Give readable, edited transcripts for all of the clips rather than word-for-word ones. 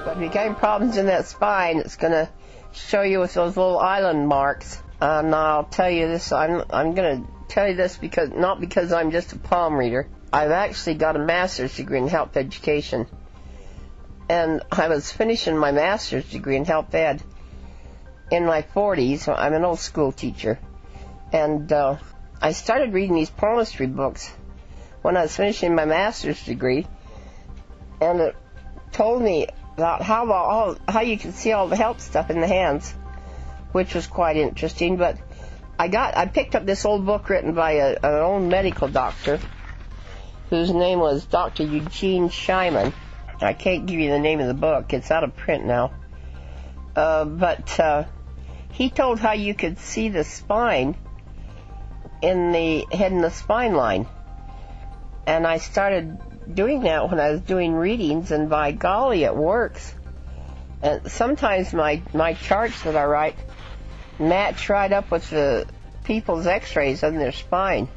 But if you got any problems in that spine, it's going to show you with those little island marks. And I'll tell you this, I'm going to tell you this because not because I'm just a palm reader. I've actually got a master's degree in health education. And I was finishing my master's degree in health ed in my 40s. I'm an old school teacher. And I started reading these palmistry books when I was finishing my master's degree. And it told me about how you can see all the health stuff in the hands, which was quite interesting. But I picked up this old book written by an old medical doctor whose name was Dr. Eugene Scheiman. I can't give you the name of the book. It's out of print now. But he told how you could see the spine in the head and the spine line. And I started doing that when I was doing readings, and by golly, it works. And sometimes my charts that I write match right up with the people's x-rays on their spine.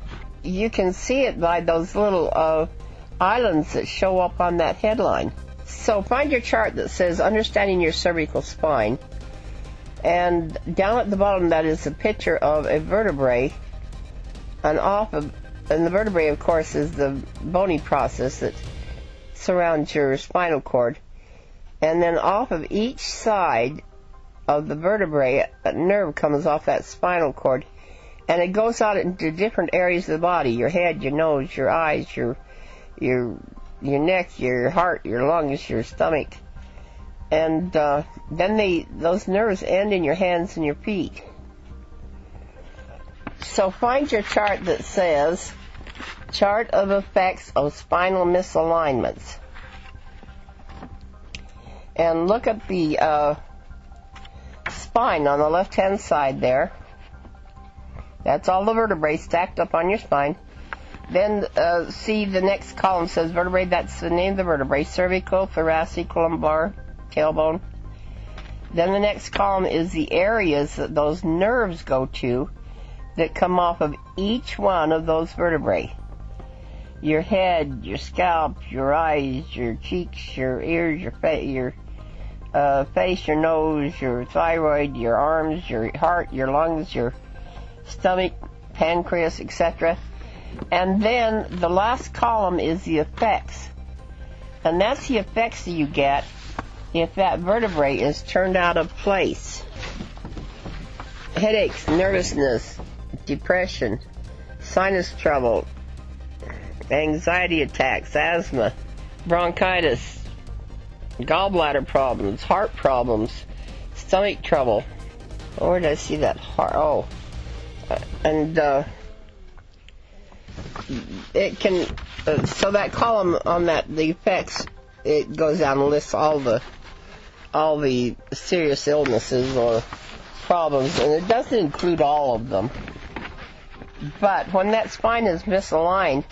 You can see it by those little islands that show up on that headline. So find your chart that says Understanding Your Cervical Spine, and down at the bottom that is a picture of a vertebrae, and the vertebrae, of course, is the bony process that surrounds your spinal cord. And then off of each side of the vertebrae, a nerve comes off that spinal cord, and it goes out into different areas of the body: your head, your nose, your eyes, your neck, your heart, your lungs, your stomach. And then those nerves end in your hands and your feet. So find your chart that says Chart of Effects of Spinal Misalignments. And look at the spine on the left-hand side there. That's all the vertebrae stacked up on your spine. Then see the next column says vertebrae. That's the name of the vertebrae: cervical, thoracic, lumbar, tailbone. Then the next column is the areas that those nerves go to that come off of each one of those vertebrae: your head, your scalp, your eyes, your cheeks, your ears, your face, your nose, your thyroid, your arms, your heart, your lungs, your stomach, pancreas, etc. And then the last column is the effects. And that's the effects that you get if that vertebrae is turned out of place: headaches, nervousness, depression, sinus trouble, anxiety attacks, asthma, bronchitis, gallbladder problems, heart problems, stomach trouble. Oh, where did I see that heart? Oh, and it can. So that column on the effects, it goes down and lists all the serious illnesses or problems, and it doesn't include all of them. But when that spine is misaligned,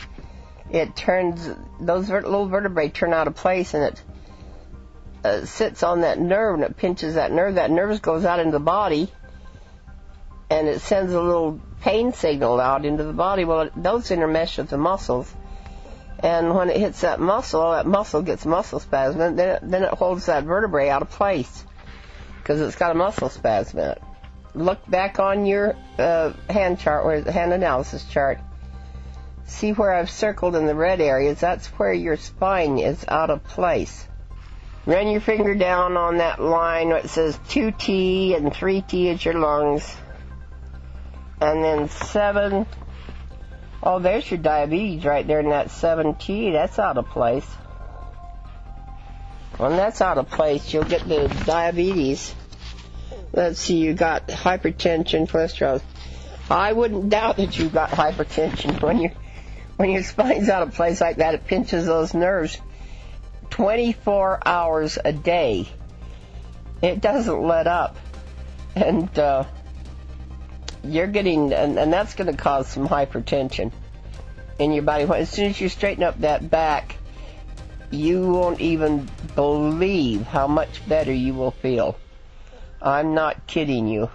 it turns, those little vertebrae turn out of place, and it sits on that nerve, and it pinches that nerve. That nerve goes out into the body, and it sends a little pain signal out into the body. Well, those intermesh with the muscles, and when it hits that muscle gets muscle spasm, and then it holds that vertebrae out of place because it's got a muscle spasm in it. Look back on your hand chart, where the hand analysis chart. See where I've circled in the red areas? That's where your spine is out of place. Run your finger down on that line where it says 2T and 3T is your lungs. And then 7. Oh, there's your diabetes right there in that 7T. That's out of place. When that's out of place, you'll get the diabetes. Let's see, you got hypertension, cholesterol. I wouldn't doubt that you got hypertension. When your spine's out of place like that, it pinches those nerves 24 hours a day. It doesn't let up. And you're getting, and that's going to cause some hypertension in your body. As soon as you straighten up that back, you won't even believe how much better you will feel. I'm not kidding you.